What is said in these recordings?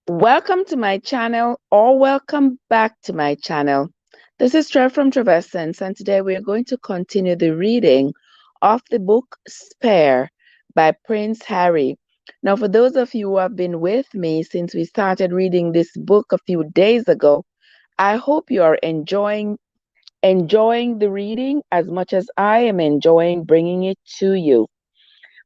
Welcome to my channel or welcome back to my channel. This is Trev from Trevessence, and today we are going to continue the reading of the book Spare by Prince Harry. Now, for those of you who have been with me since we started reading this book a few days ago, I hope you are enjoying the reading as much as I am enjoying bringing it to you.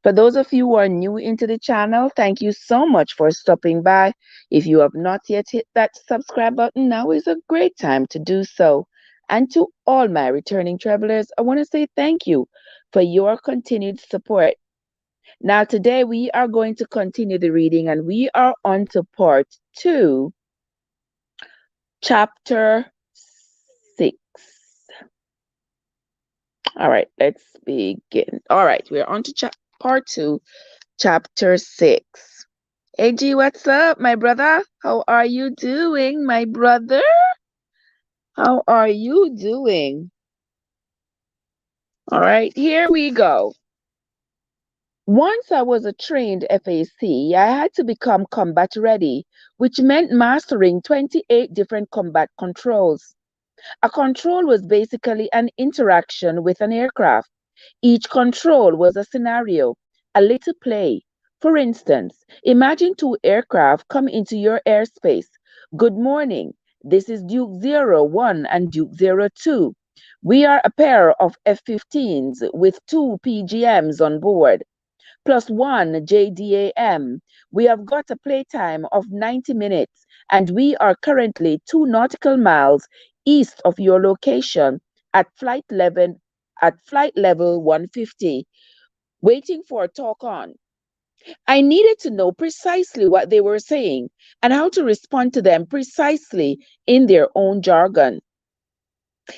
For those of you who are new into the channel, thank you so much for stopping by. If you have not yet hit that subscribe button, now is a great time to do so. And to all my returning travelers, I want to say thank you for your continued support. Now, today we are going to continue the reading and we are on to part 2, chapter 6. All right, let's begin. All right, we're on to part 2, chapter 6. Hey G, what's up, my brother? How are you doing, my brother? How are you doing? All right, here we go. Once I was a trained FAC, I had to become combat ready, which meant mastering 28 different combat controls. A control was basically an interaction with an aircraft. Each control was a scenario, a little play. For instance, imagine two aircraft come into your airspace. Good morning. This is Duke 01 and Duke 02. We are a pair of F-15s with two PGMs on board, plus one JDAM. We have got a playtime of 90 minutes, and we are currently 2 nautical miles east of your location at flight level 150, waiting for a talk on. I needed to know precisely what they were saying and how to respond to them precisely in their own jargon.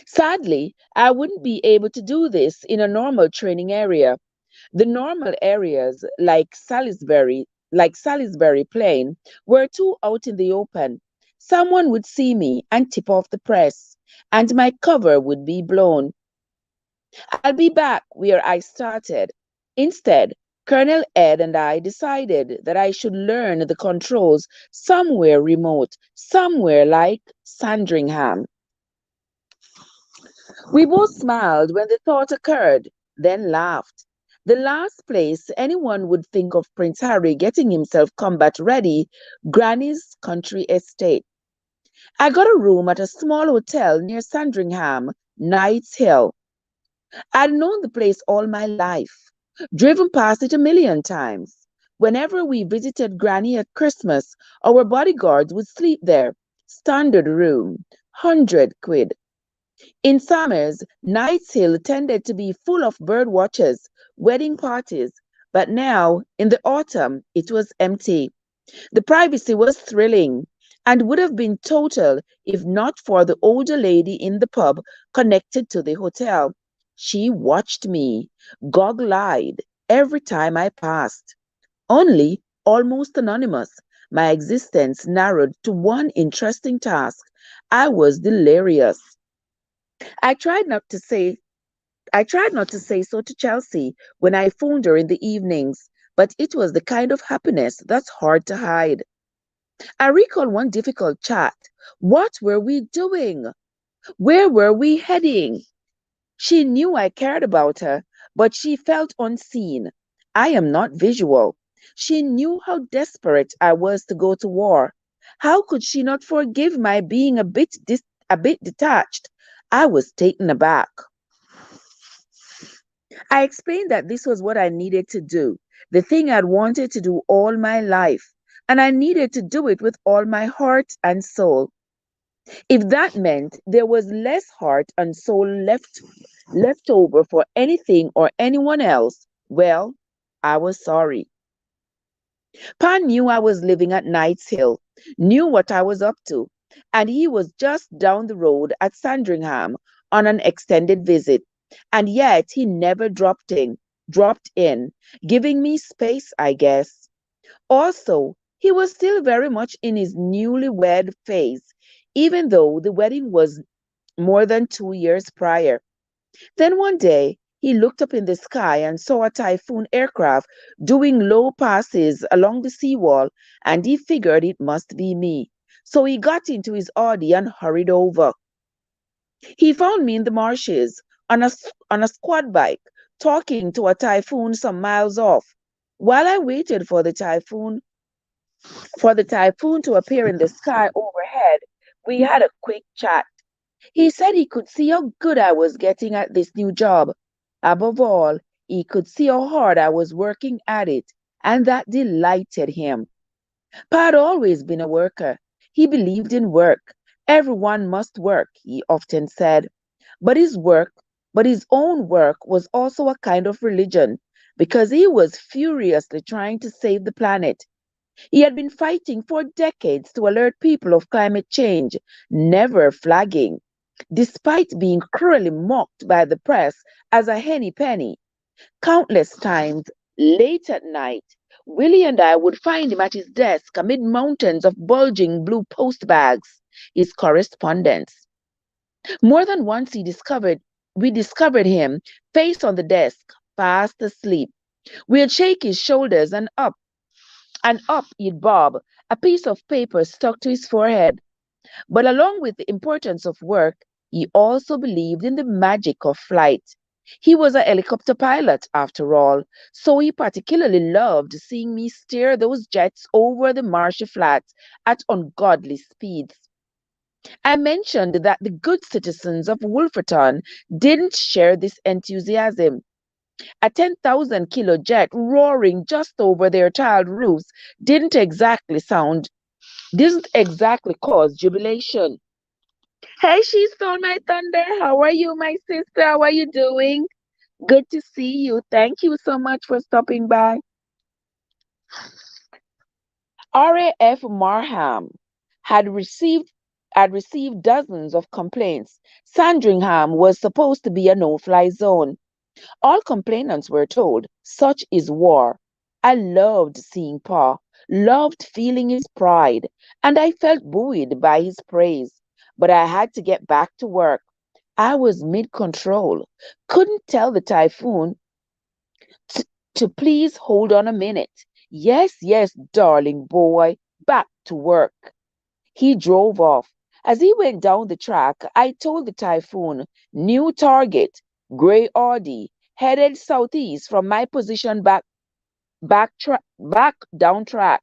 Sadly, I wouldn't be able to do this in a normal training area. The normal areas like Salisbury Plain, were too out in the open. Someone would see me and tip off the press, and my cover would be blown. I'll be back where I started. Instead, Colonel Ed and I decided that I should learn the controls somewhere remote, somewhere like Sandringham. We both smiled when the thought occurred, then laughed. The last place anyone would think of Prince Harry getting himself combat ready, Granny's country estate. I got a room at a small hotel near Sandringham, Knight's Hill. I'd known the place all my life, driven past it a million times. Whenever we visited Granny at Christmas, our bodyguards would sleep there. Standard room, 100 quid. In summers, Knight's Hill tended to be full of bird watchers, wedding parties, but now, in the autumn, it was empty. The privacy was thrilling and would have been total if not for the older lady in the pub connected to the hotel. She watched me, goggle-eyed, every time I passed. Only almost anonymous, my existence narrowed to one interesting task. I was delirious. I tried not to say I tried not to say so to Chelsea when I phoned her in the evenings, but it was the kind of happiness that's hard to hide. I recall one difficult chat. What were we doing? Where were we heading? She knew I cared about her, but she felt unseen. I am not visual. She knew how desperate I was to go to war. How could she not forgive my being a bit detached? I was taken aback. I explained that this was what I needed to do, the thing I'd wanted to do all my life, and I needed to do it with all my heart and soul. If that meant there was less heart and soul left over for anything or anyone else, well, I was sorry. Pan knew I was living at Knight's Hill, knew what I was up to, and he was just down the road at Sandringham on an extended visit, and yet he never dropped in, giving me space, I guess. Also, he was still very much in his newlywed phase, even though the wedding was more than 2 years prior. Then one day, He looked up in the sky and saw a typhoon aircraft doing low passes along the seawall, and he figured it must be me. So he got into his Audi and hurried over. He found me in the marshes on a squad bike, talking to a typhoon some miles off. While I waited for the typhoon to appear in the sky overhead, we had a quick chat. He said he could see how good I was getting at this new job. Above all, he could see how hard I was working at it, and that delighted him. Pa had always been a worker. He believed in work. Everyone must work, he often said. But his work, but his own work was also a kind of religion because he was furiously trying to save the planet. He had been fighting for decades to alert people of climate change, never flagging, despite being cruelly mocked by the press as a henny penny. Countless times, late at night, Willie and I would find him at his desk amid mountains of bulging blue post bags, his correspondence. More than once we discovered him face on the desk, fast asleep. We'd shake his shoulders and up he'd bob, a piece of paper stuck to his forehead. But along with the importance of work, he also believed in the magic of flight. He was a helicopter pilot, after all, so he particularly loved seeing me steer those jets over the marshy flats at ungodly speeds. I mentioned that the good citizens of Wolferton didn't share this enthusiasm. A 10,000 kilo jet roaring just over their tiled roofs didn't exactly cause jubilation. Hey, she stole my thunder. How are you, my sister? How are you doing? Good to see you. Thank you so much for stopping by. RAF Marham had received had received dozens of complaints. Sandringham was supposed to be a no-fly zone. All complainants were told, such is war. I loved seeing Pa, loved feeling his pride, and I felt buoyed by his praise. But I had to get back to work. I was mid-control. Couldn't tell the typhoon t- to please hold on a minute. Yes, yes, darling boy, back to work. He drove off. As he went down the track, I told the typhoon, new target, grey Audi, headed southeast from my position back down track,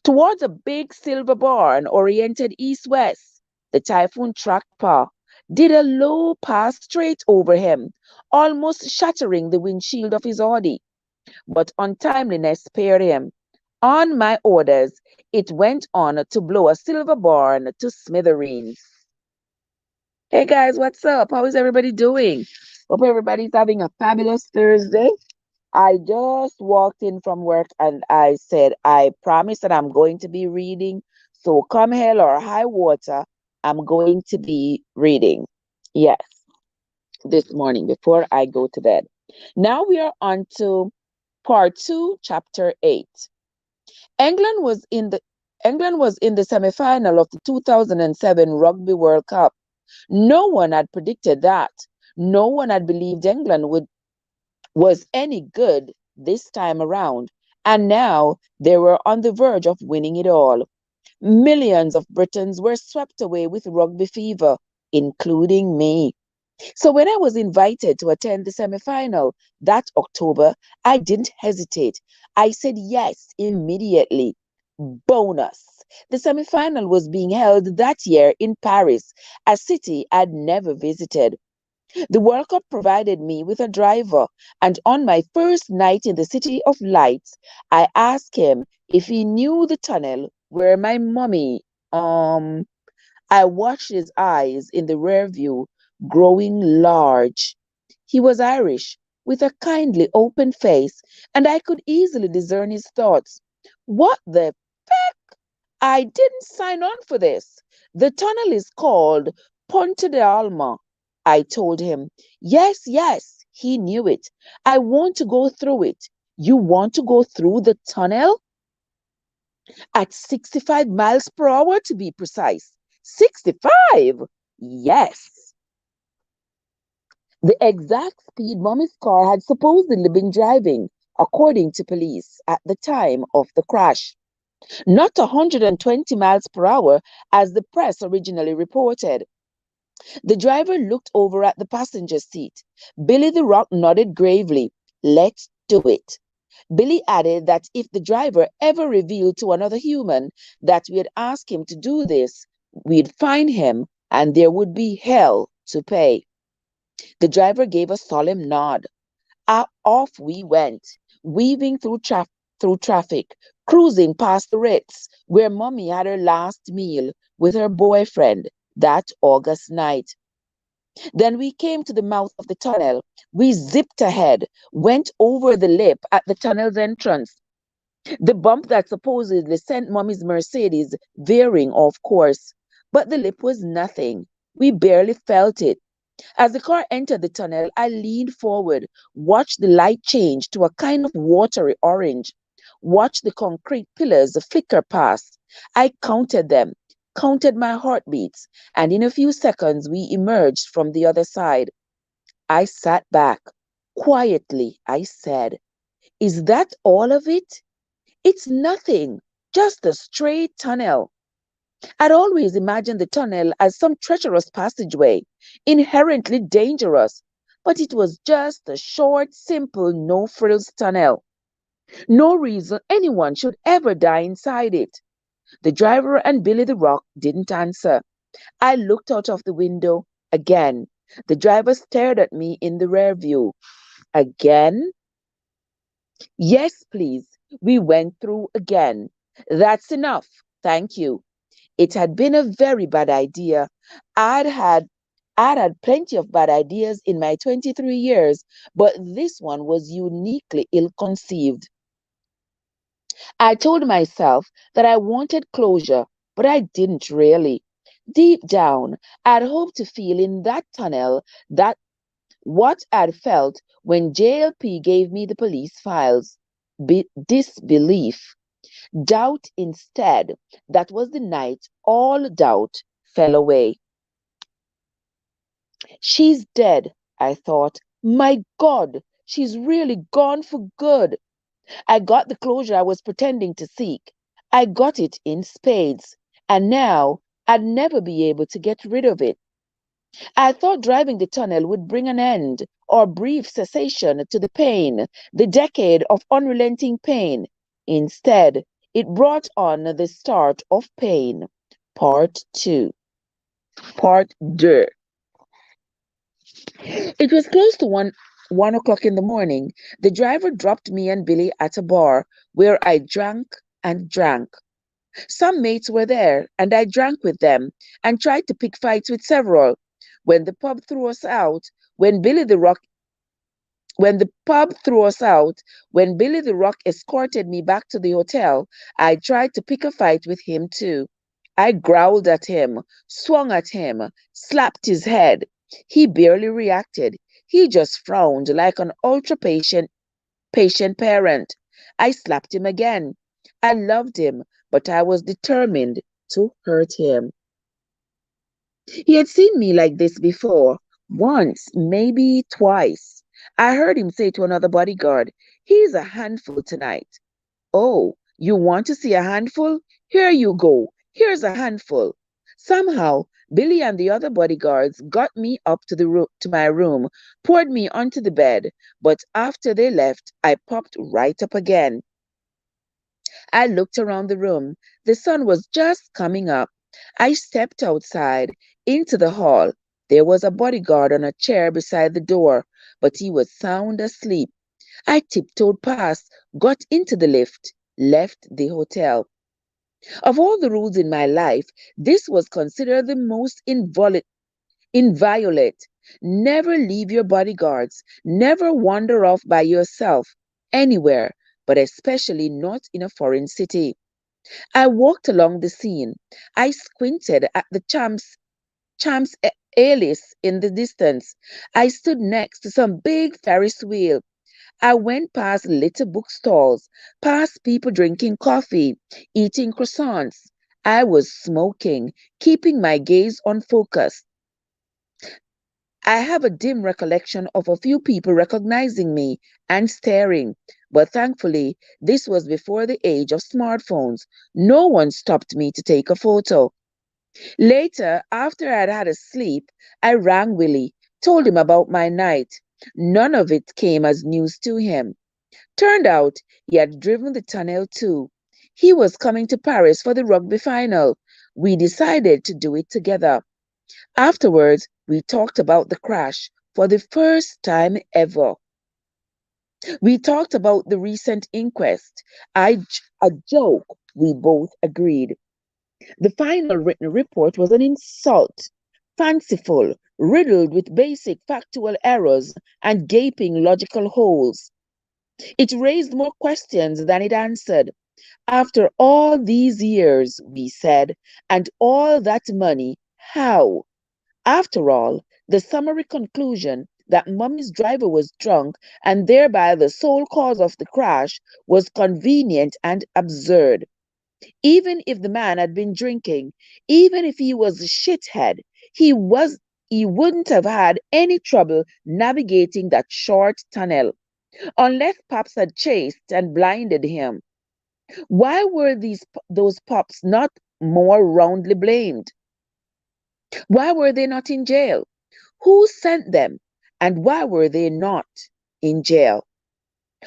towards a big silver barn oriented east-west. The typhoon tracked Pa, did a low pass straight over him, almost shattering the windshield of his Audi. But untimeliness spared him. On my orders, it went on to blow a silver barn to smithereens. Hey guys, what's up? How is everybody doing? Hope everybody's having a fabulous Thursday. I just walked in from work and I said, I promise that I'm going to be reading. So come hell or high water, I'm going to be reading. Yes, this morning before I go to bed. Now we are on to part 2, chapter 8. England was in the England was in the semi-final of the 2007 Rugby World Cup. No one had predicted that. No one had believed England was any good this time around, and now they were on the verge of winning it all. Millions of Britons were swept away with rugby fever, including me. So when I was invited to attend the semi-final that October, I didn't hesitate. I said yes immediately. Bonus. The semi-final was being held that year in Paris, a city I'd never visited. The World Cup provided me with a driver, and on my first night in the City of Lights, I asked him if he knew the tunnel where my mummy. I watched his eyes in the rear view growing large. He was Irish, with a kindly open face, and I could easily discern his thoughts. What the I didn't sign on for this. The tunnel is called Ponte de Alma. I told him. Yes, yes, he knew it. I want to go through it. You want to go through the tunnel? At 65 miles per hour, to be precise. 65? Yes. The exact speed Mommy's car had supposedly been driving, according to police, at the time of the crash. Not 120 miles per hour as the press originally reported. The driver looked over at the passenger seat. Billy the Rock nodded gravely. Let's do it. Billy added that if the driver ever revealed to another human that we had asked him to do this, we'd fine him and there would be hell to pay. The driver gave a solemn nod. Off we went, weaving through traffic, cruising past the Ritz, where Mommy had her last meal with her boyfriend that August night. Then we came to the mouth of the tunnel. We zipped ahead, went over the lip at the tunnel's entrance, the bump that supposedly sent Mommy's Mercedes veering off course. But the lip was nothing. We barely felt it. As the car entered the tunnel, I leaned forward, watched the light change to a kind of watery orange, watched the concrete pillars flicker past. I counted them, counted my heartbeats, and in a few seconds we emerged from the other side. I sat back. Quietly, I said, "Is that all of it? It's nothing, just a straight tunnel." I'd always imagined the tunnel as some treacherous passageway, inherently dangerous, but it was just a short, simple, no frills tunnel. No reason anyone should ever die inside it. The driver and Billy the Rock didn't answer. I looked out of the window again. The driver stared at me in the rear view. Again? Yes, please. We went through again. That's enough. Thank you. It had been a very bad idea. I'd had I'd had plenty of bad ideas in my 23 years, but this one was uniquely ill conceived. I told myself that I wanted closure, but I didn't really. Deep down, I'd hoped to feel in that tunnel that what I'd felt when JLP gave me the police files. Disbelief. Doubt instead. That was the night all doubt fell away. She's dead, I thought. My God, she's really gone for good. I got the closure I was pretending to seek. I got it in spades. And now I'd never be able to get rid of it. I thought driving the tunnel would bring an end or brief cessation to the pain, the decade of unrelenting pain. Instead, it brought on the start of pain. Part 2. Part 2. It was close to 1 o'clock in the morning. The driver dropped me and Billy at a bar where I drank and drank. Some mates were there, and I drank with them and tried to pick fights with several. When the pub threw us out, when Billy the Rock when the pub threw us out, when Billy the Rock escorted me back to the hotel, I tried to pick a fight with him too. I growled at him, swung at him, slapped his head. He barely reacted. He just frowned like an ultra patient parent. I slapped him again. I loved him, but I was determined to hurt him. He had seen me like this before, once, maybe twice. I heard him say to another bodyguard, "He's a handful tonight." "Oh, you want to see a handful? Here you go. Here's a handful." Somehow, Billy and the other bodyguards got me up to my room, poured me onto the bed, but after they left, I popped right up again. I looked around the room. The sun was just coming up. I stepped outside into the hall. There was a bodyguard on a chair beside the door, but he was sound asleep. I tiptoed past, got into the lift, left the hotel. Of all the rules in my life, this was considered the most inviolate. Never leave your bodyguards. Never wander off by yourself anywhere, but especially not in a foreign city. I walked along the scene. I squinted at the Champs Elysees in the distance. I stood next to some big Ferris wheel. I went past little bookstores, past people drinking coffee, eating croissants. I was smoking, keeping my gaze on focus. I have a dim recollection of a few people recognizing me and staring, but thankfully, this was before the age of smartphones. No one stopped me to take a photo. Later, after I'd had a sleep, I rang Willie, told him about my night. None of it came as news to him. Turned out he had driven the tunnel too. He was coming to Paris for the rugby final. We decided to do it together. Afterwards, we talked about the crash for the first time ever. We talked about the recent inquest. A joke, we both agreed. The final written report was an insult, fanciful, riddled with basic factual errors and gaping logical holes. It raised more questions than it answered. After all these years, we said, and all that money, how? After all, the summary conclusion that Mummy's driver was drunk and thereby the sole cause of the crash was convenient and absurd. Even if the man had been drinking, even if he was a shithead, he was he wouldn't have had any trouble navigating that short tunnel unless Pops had chased and blinded him. Why were those Pops not more roundly blamed? Why were they not in jail? Who sent them? And why were they not in jail?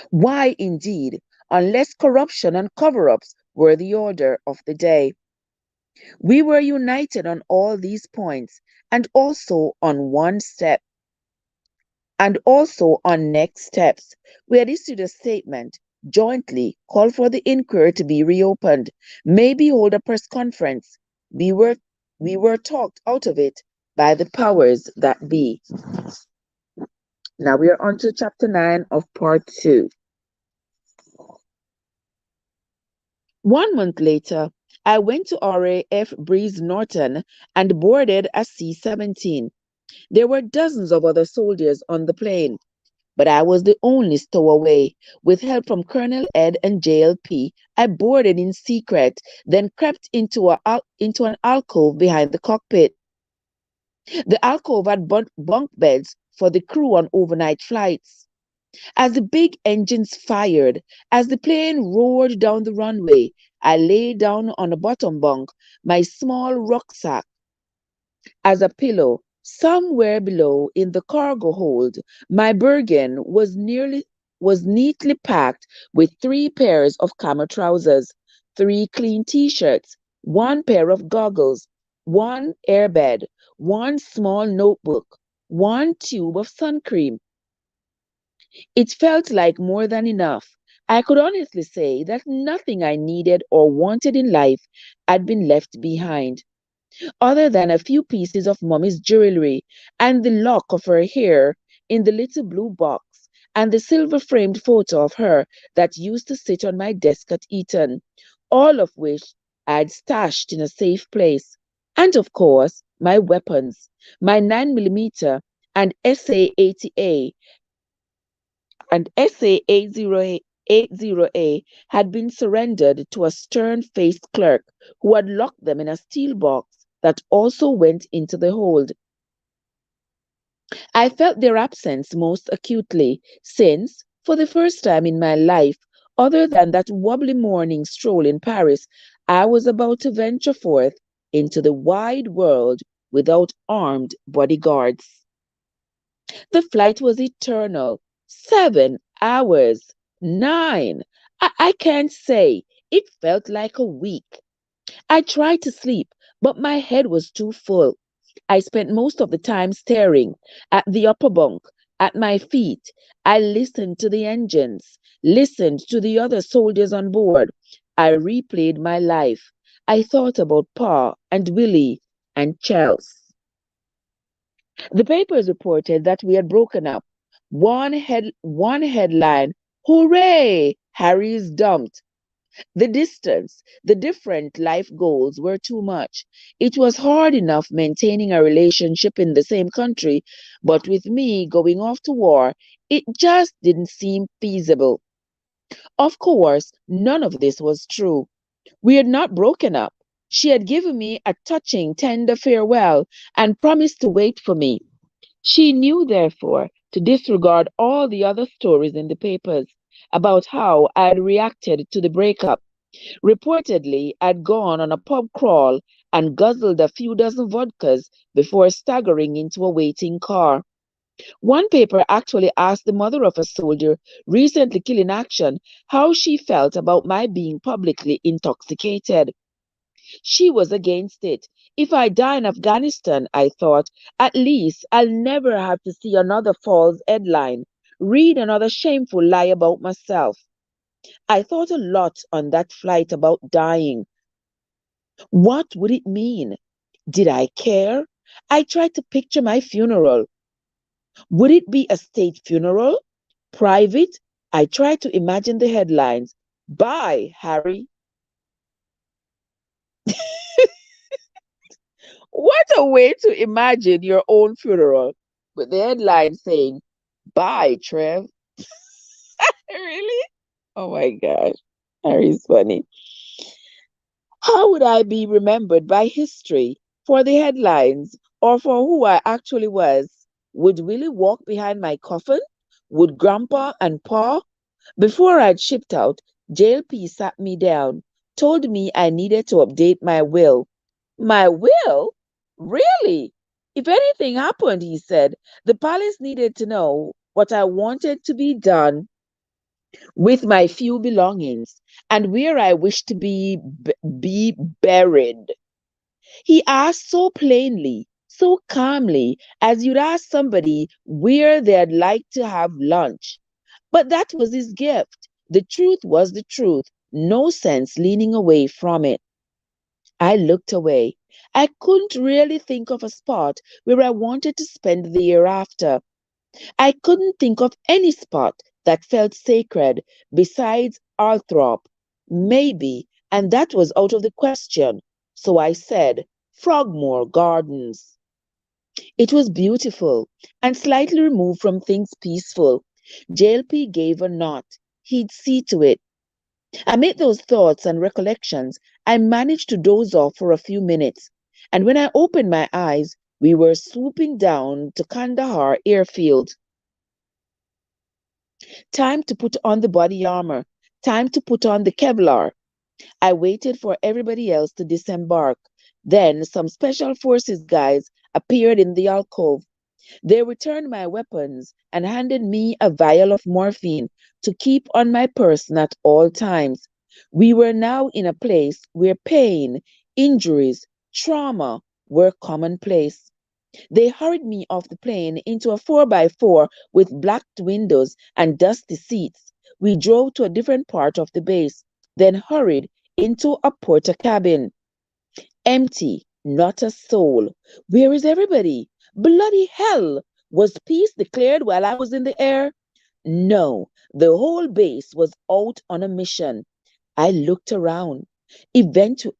Why, indeed, unless corruption and cover ups were the order of the day? We were united on all these points and also on one step, and also on next steps. We had issued a statement jointly called for the inquiry to be reopened, maybe hold a press conference. We were we were talked out of it by the powers that be. Now we are on to chapter 9 of part 2. 1 month later, I went to RAF Breeze Norton and boarded a C-17. There were dozens of other soldiers on the plane, but I was the only stowaway. With help from Colonel Ed and JLP, I boarded in secret, then crept into an alcove behind the cockpit. The alcove had bunk beds for the crew on overnight flights. As the big engines fired, as the plane roared down the runway, I lay down on a bottom bunk, my small rucksack as a pillow. Somewhere below in the cargo hold, my Bergen was neatly packed with 3 pairs of camo trousers, 3 clean t-shirts, 1 pair of goggles, 1 airbed, 1 small notebook, 1 tube of sun cream. It felt like more than enough. I could honestly say that nothing I needed or wanted in life had been left behind, other than a few pieces of Mummy's jewelry and the lock of her hair in the little blue box and the silver framed photo of her that used to sit on my desk at Eton, all of which I had stashed in a safe place. And of course, my weapons, my 9mm and SA-80A and SA-80A had been surrendered to a stern-faced clerk who had locked them in a steel box that also went into the hold. I felt their absence most acutely, since, for the first time in my life, other than that wobbly morning stroll in Paris, I was about to venture forth into the wide world without armed bodyguards. The flight was eternal. 7 hours. 9. I can't say. It felt like a week. I tried to sleep, but my head was too full. I spent most of the time staring at the upper bunk, at my feet. I listened to the engines, listened to the other soldiers on board. I replayed my life. I thought about Pa and Willie and Chels. The papers reported that we had broken up. One headline, "Hooray! Harry is dumped." The distance, the different life goals were too much. It was hard enough maintaining a relationship in the same country, but with me going off to war, it just didn't seem feasible. Of course, none of this was true. We had not broken up. She had given me a touching, tender farewell and promised to wait for me. She knew, therefore, to disregard all the other stories in the papers about how I'd reacted to the breakup. Reportedly, I'd gone on a pub crawl and guzzled a few dozen vodkas before staggering into a waiting car. One paper actually asked the mother of a soldier recently killed in action how she felt about my being publicly intoxicated. She was against it. If I die in Afghanistan, I thought, at least I'll never have to see another false headline, read another shameful lie about myself. I thought a lot on that flight about dying. What would it mean? Did I care? I tried to picture my funeral. Would it be a state funeral? Private? I tried to imagine the headlines. Bye, Harry. What a way to imagine your own funeral with the headline saying, Bye, Trev. Really? Oh my gosh. Harry's funny. How would I be remembered by history for the headlines or for who I actually was? Would Willie walk behind my coffin? Would Grandpa and Pa? Before I'd shipped out, JLP sat me down, told me I needed to update my will. My will? Really? If anything happened, he said, the palace needed to know what I wanted to be done with my few belongings and where I wished to be buried. He asked so plainly, so calmly, as you'd ask somebody where they'd like to have lunch. But that was his gift. The truth was the truth. No sense leaning away from it. I looked away. I couldn't really think of a spot where I wanted to spend the year after. I couldn't think of any spot that felt sacred besides Althorpe. Maybe, and that was out of the question. So I said, Frogmore Gardens. It was beautiful and slightly removed from things peaceful. JLP gave a nod. He'd see to it. Amid those thoughts and recollections, I managed to doze off for a few minutes, and when I opened my eyes, we were swooping down to Kandahar airfield. Time to put on the body armor. Time to put on the Kevlar. I waited for everybody else to disembark. Then some special forces guys appeared in the alcove. They returned my weapons and handed me a vial of morphine to keep on my person at all times. We were now in a place where pain, injuries, trauma were commonplace. They hurried me off the plane into a 4x4 with blacked windows and dusty seats. We drove to a different part of the base, then hurried into a porter cabin. Empty, not a soul. Where is everybody? Bloody hell! Was peace declared while I was in the air? No, the whole base was out on a mission. I looked around.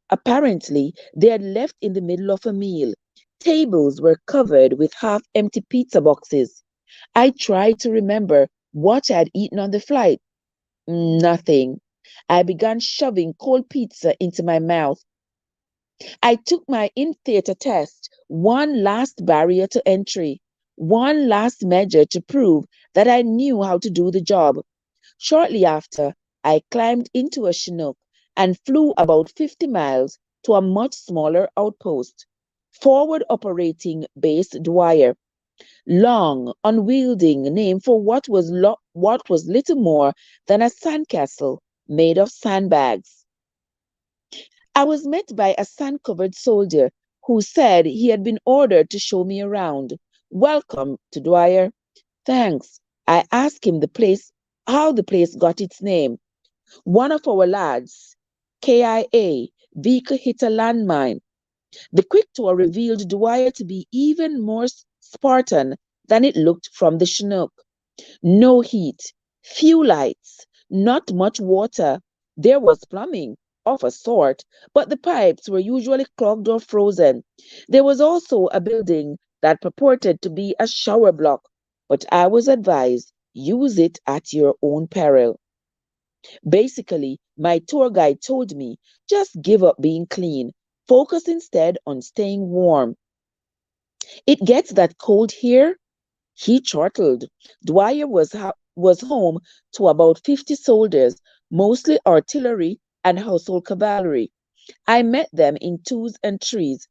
Apparently, they had left in the middle of a meal. Tables were covered with half empty pizza boxes. I tried to remember what I had eaten on the flight. Nothing. I began shoving cold pizza into my mouth. I took my in theater test, one last barrier to entry, one last measure to prove that I knew how to do the job. Shortly after, I climbed into a Chinook and flew about 50 miles to a much smaller outpost, Forward Operating Base Dwyer. Long, unwieldy name for what was little more than a sandcastle made of sandbags. I was met by a sand-covered soldier who said he had been ordered to show me around. Welcome to Dwyer. Thanks. I asked him how the place got its name. One of our lads, KIA, vehicle hit a landmine. The quick tour revealed Dwyer to be even more Spartan than it looked from the Chinook. No heat, few lights, not much water. There was plumbing, of a sort, but the pipes were usually clogged or frozen. There was also a building that purported to be a shower block, but I was advised use it at your own peril. Basically, my tour guide told me just give up being clean, focus instead on staying warm. It gets that cold here, He chortled. Dwyer was home to about 50 soldiers, mostly artillery and household cavalry. I met them in twos and threes.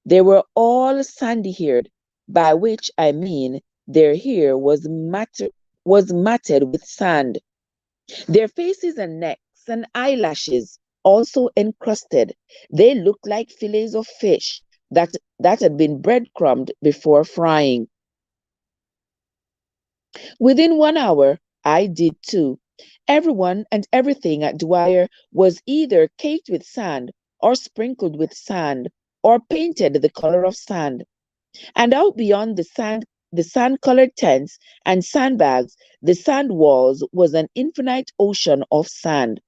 They were all sandy-haired, by which I mean their hair was matted with sand. Their faces and necks and eyelashes also encrusted. They looked like fillets of fish that had been breadcrumbed before frying. Within 1 hour, I did too. Everyone and everything at Dwyer was either caked with sand, or sprinkled with sand, or painted the color of sand. And out beyond the sand-colored tents and sandbags, the sand walls was an infinite ocean of sand.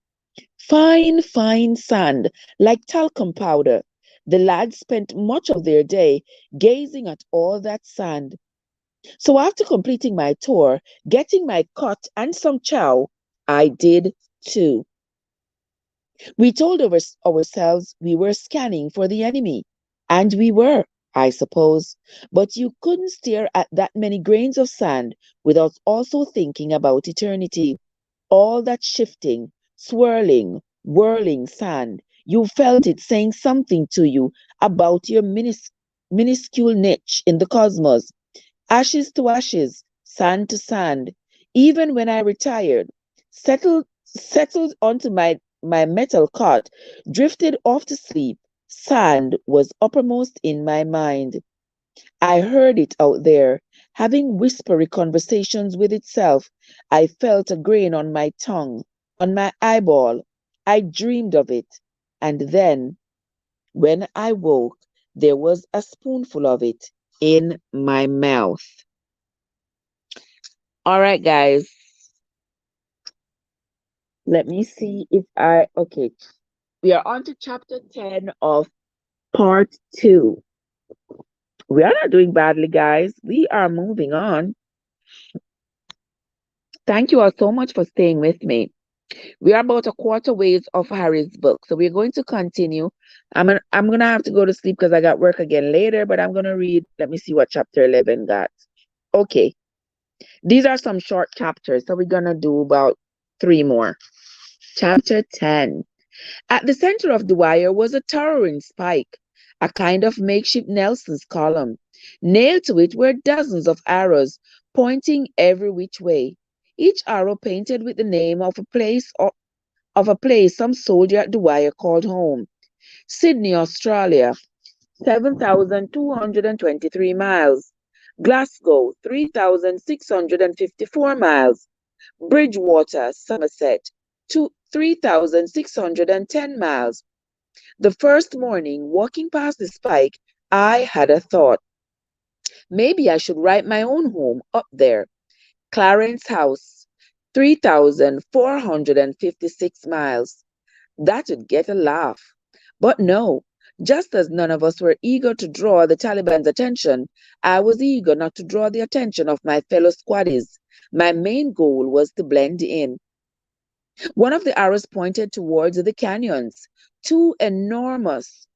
Fine, fine sand, like talcum powder. The lads spent much of their day gazing at all that sand. So after completing my tour, getting my cut and some chow, I did too. We told ourselves we were scanning for the enemy, and we were, I suppose, but you couldn't stare at that many grains of sand without also thinking about eternity. All that shifting, swirling, whirling sand, you felt it saying something to you about your minuscule niche in the cosmos. Ashes to ashes, sand to sand. Even when I retired, settled onto my metal cot, drifted off to sleep, sand was uppermost in my mind. I heard it out there, having whispery conversations with itself. I felt a grain on my tongue, on my eyeball. I dreamed of it. And then, when I woke, there was a spoonful of it in my mouth. All right, guys. Let me see if okay. We are on to chapter 10 of part 2. We are not doing badly, guys. We are moving on. Thank you all so much for staying with me. We are about a quarter ways of Harry's book, so we're going to continue. I'm gonna have to go to sleep because I got work again later, but I'm gonna read. Let me see what chapter 11 got. Okay, these are some short chapters, so we're gonna do about 3 more. Chapter 10. At the center of the wire was a towering spike, a kind of makeshift Nelson's column. Nailed to it were dozens of arrows pointing every which way, each arrow painted with the name of a place some soldier at the wire called home. Sydney, Australia, 7,223 miles. Glasgow, 3,654 miles. Bridgewater, Somerset, 3,610 miles. The first morning, walking past the spike, I had a thought. Maybe I should write my own home up there. Clarence House, 3,456 miles. That would get a laugh. But no, just as none of us were eager to draw the Taliban's attention, I was eager not to draw the attention of my fellow squaddies. My main goal was to blend in. One of the arrows pointed towards the canyons. Two enormous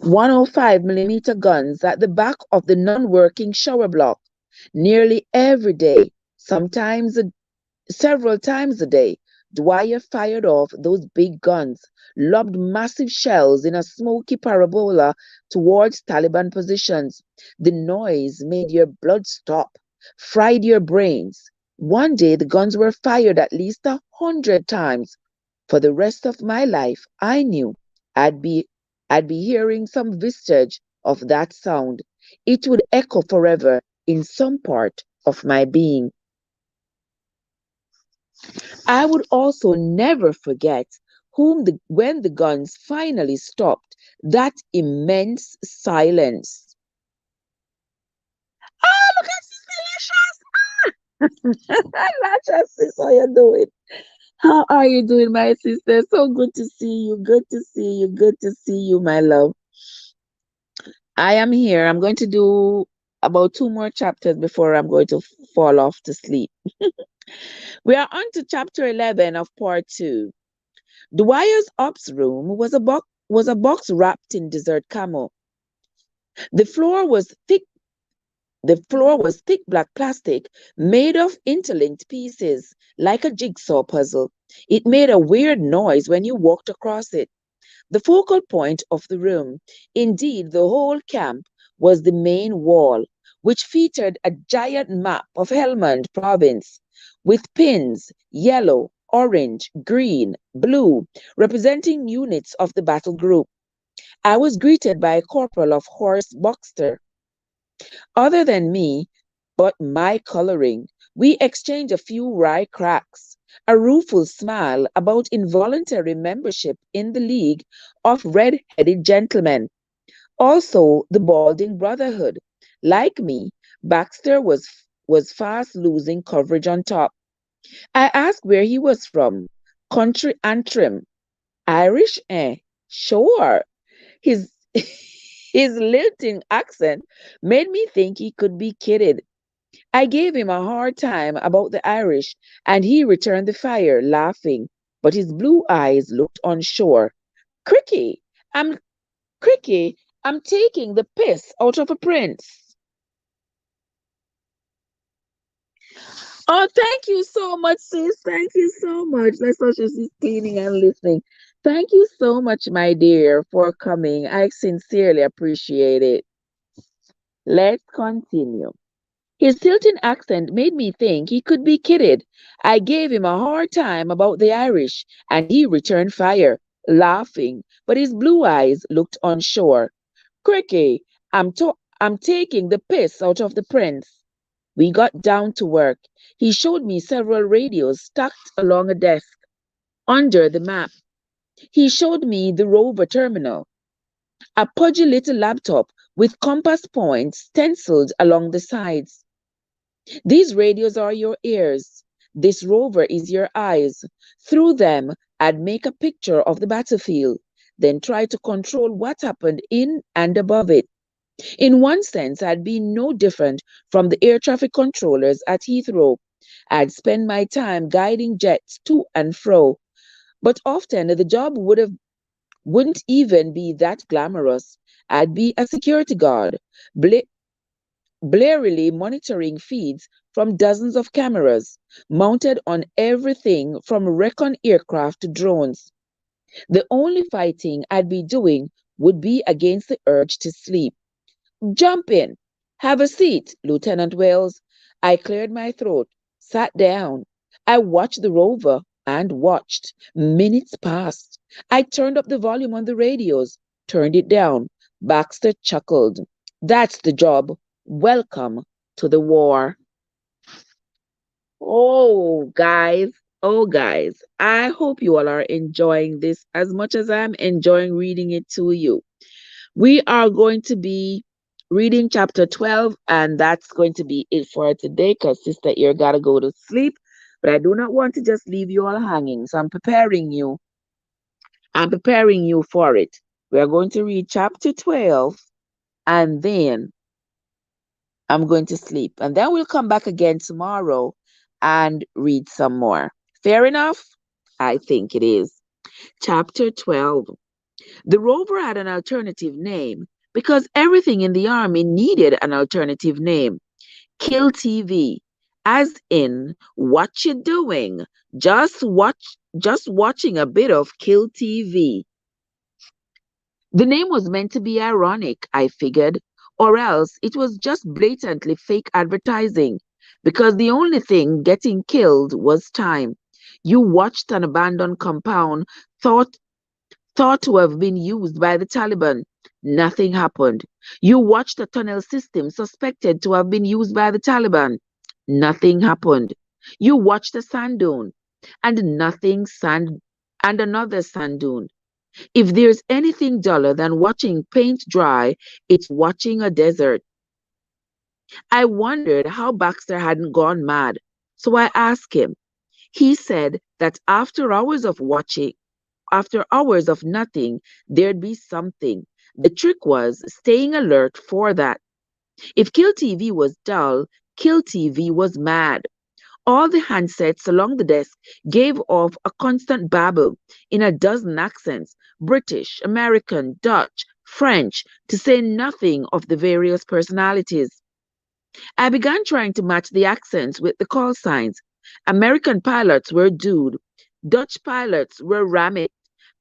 105 millimeter guns at the back of the non-working shower block. Nearly every day, several times a day, Dwyer fired off those big guns, lobbed massive shells in a smoky parabola towards Taliban positions. The noise made your blood stop, fried your brains. One day the guns were fired at least 100 times. For the rest of my life, I knew I'd be I'd be hearing some vestige of that sound. It would echo forever in some part of my being. I would also never forget when the guns finally stopped, that immense silence. Oh, look at Sister Licious! Lasha, sis, how you doing? How are you doing, my sister? So good to see you. Good to see you. Good to see you, my love. I am here. I'm going to do about 2 more chapters before I'm going to fall off to sleep. We are on to chapter 11 of part 2. Dwyer's ops room was a box wrapped in desert camo. The floor was thick The floor was thick black plastic made of interlinked pieces, like a jigsaw puzzle. It made a weird noise when you walked across it. The focal point of the room, indeed the whole camp, was the main wall, which featured a giant map of Helmand province with pins, yellow, orange, green, blue, representing units of the battle group. I was greeted by a corporal of Horse Boxer. Other than me, but my coloring, we exchanged a few wry cracks, a rueful smile about involuntary membership in the League of Red-Headed Gentlemen, also the Balding Brotherhood. Like me, Baxter was fast losing coverage on top. I asked where he was from. Country Antrim. Irish? Sure. His his lilting accent made me think he could be kidded. I gave him a hard time about the Irish, and he returned the fire, laughing, but his blue eyes looked unsure. Cricky, I'm Cricky, I'm taking the piss out of a prince. Oh, thank you so much, sis. Thank you so much. That's such as she's cleaning and listening. Thank you so much, my dear, for coming. I sincerely appreciate it. Let's continue. His Hilton accent made me think he could be kidded. I gave him a hard time about the Irish, and he returned fire, laughing, but his blue eyes looked unsure. Cricky, I'm taking the piss out of the prince. We got down to work. He showed me several radios stacked along a desk. Under the map, he showed me the rover terminal, a pudgy little laptop with compass points stenciled along the sides. These radios are your ears. This rover is your eyes. Through them, I'd make a picture of the battlefield, then try to control what happened in and above it. In one sense, I'd be no different from the air traffic controllers at Heathrow. I'd spend my time guiding jets to and fro, but often the job wouldn't even be that glamorous. I'd be a security guard, blarily monitoring feeds from dozens of cameras, mounted on everything from recon aircraft to drones. The only fighting I'd be doing would be against the urge to sleep. Jump in. Have a seat, Lieutenant Wells. I cleared my throat, sat down. I watched the rover and watched. Minutes passed. I turned up the volume on the radios, turned it down. Baxter chuckled. That's the job. Welcome to the war. Oh, guys, I hope you all are enjoying this as much as I'm enjoying reading it to you. We are going to be reading chapter 12, and that's going to be it for today because Sister Ear got to go to sleep. But I do not want to just leave you all hanging, so I'm preparing you. I'm preparing you for it. We are going to read chapter 12, and then I'm going to sleep. And then we'll come back again tomorrow and read some more. Fair enough? I think it is. Chapter 12. The rover had an alternative name because everything in the army needed an alternative name. Kill TV, as in what you doing? Just watching a bit of Kill TV. The name was meant to be ironic, I figured, or else it was just blatantly fake advertising because the only thing getting killed was time. You watched an abandoned compound thought to have been used by the Taliban. Nothing happened. You watched a tunnel system suspected to have been used by the Taliban. Nothing happened. You watched a sand dune and another sand dune. If there's anything duller than watching paint dry, it's watching a desert. I wondered how Baxter hadn't gone mad, so I asked him. He said that after hours of nothing, there'd be something. The trick was staying alert for that. If Kill TV was dull, Kill TV was mad. All the handsets along the desk gave off a constant babble in a dozen accents: British, American, Dutch, French, to say nothing of the various personalities. I began trying to match the accents with the call signs. American pilots were dude, Dutch pilots were rammet,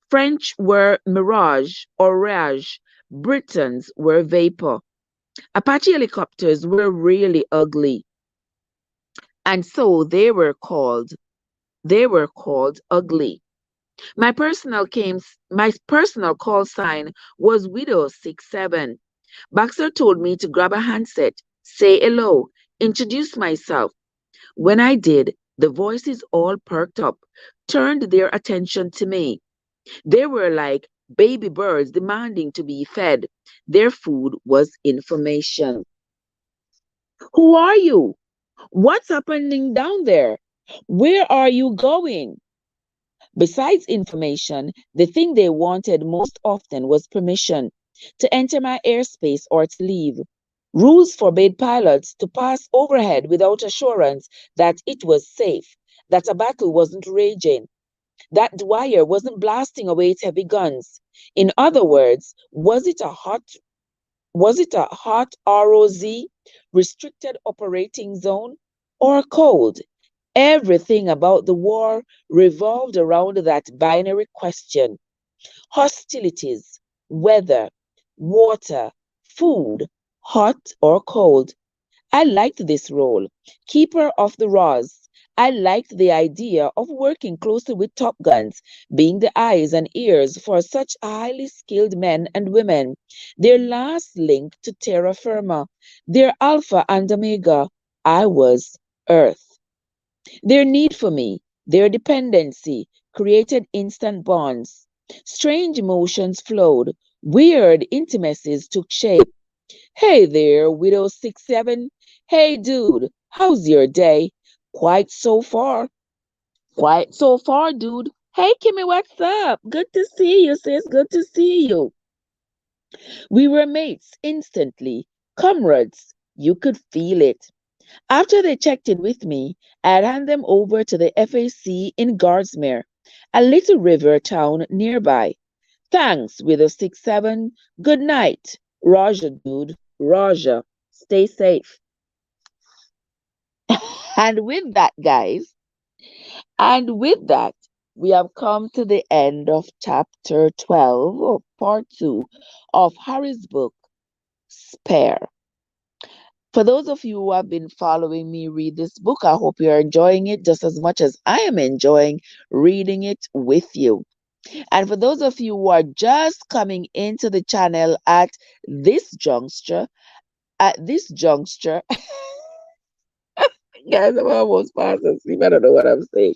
French were mirage or rage, Britons were vapor. Apache helicopters were really ugly, and so they were called ugly. My personal call sign was Widow 67. Baxter told me to grab a handset, say hello, introduce myself. When I did, the voices all perked up, turned their attention to me. They were like baby birds demanding to be fed. Their food was information. Who are you? What's happening down there? Where are you going? Besides information, the thing they wanted most often was permission to enter my airspace or to leave. Rules forbade pilots to pass overhead without assurance that it was safe, that a battle wasn't raging, that Dwyer wasn't blasting away its heavy guns. In other words, was it a hot ROZ, restricted operating zone, or cold? Everything about the war revolved around that binary question: hostilities, weather, water, food, hot or cold. I liked this role, keeper of the Roz. I liked the idea of working closely with Top Guns, being the eyes and ears for such highly skilled men and women, their last link to terra firma, their alpha and omega. I was Earth. Their need for me, their dependency, created instant bonds. Strange emotions flowed, weird intimacies took shape. Hey there, Widow 67. Hey, dude, how's your day? Quite so far. Quite so far, dude. Hey, Kimmy, what's up? Good to see you, sis. Good to see you. We were mates instantly, comrades. You could feel it. After they checked in with me, I'd hand them over to the FAC in Guardsmere, a little river town nearby. Thanks, Widow 67. Good night. Raja, dude. Raja. Stay safe. And with that, guys, and with that, we have come to the end of chapter 12 of part 2 of Harry's book, Spare. For those of you who have been following me read this book, I hope you're enjoying it just as much as I am enjoying reading it with you. And for those of you who are just coming into the channel this juncture, at this juncture, guys, I'm almost fast asleep. I don't know what I'm saying.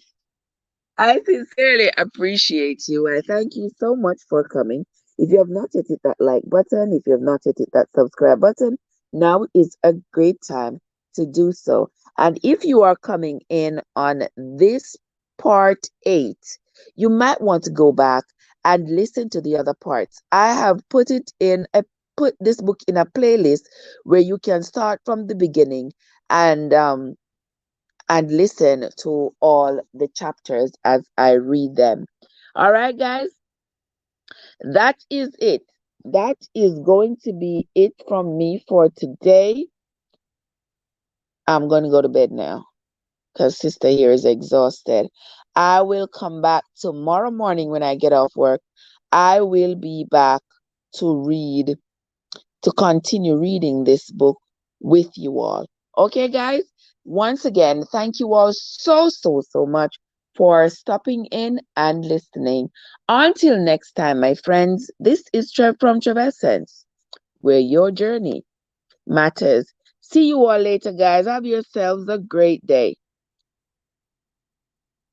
I sincerely appreciate you. I thank you so much for coming. If you have not yet hit that like button, if you have not yet hit that subscribe button, now is a great time to do so. And if you are coming in on this part 8, you might want to go back and listen to the other parts. I have put this book in a playlist where you can start from the beginning and listen to all the chapters as I read them. All right, guys, that is it. That is going to be it from me for today. I'm going to go to bed now because sister here is exhausted. I will come back tomorrow morning when I get off work. I will be back to continue reading this book with you all. Okay, guys? Once again, thank you all so much for stopping in and listening. Until next time, my friends, this is Trev from Trevessence, where your journey matters. See you all later, guys. Have yourselves a great day.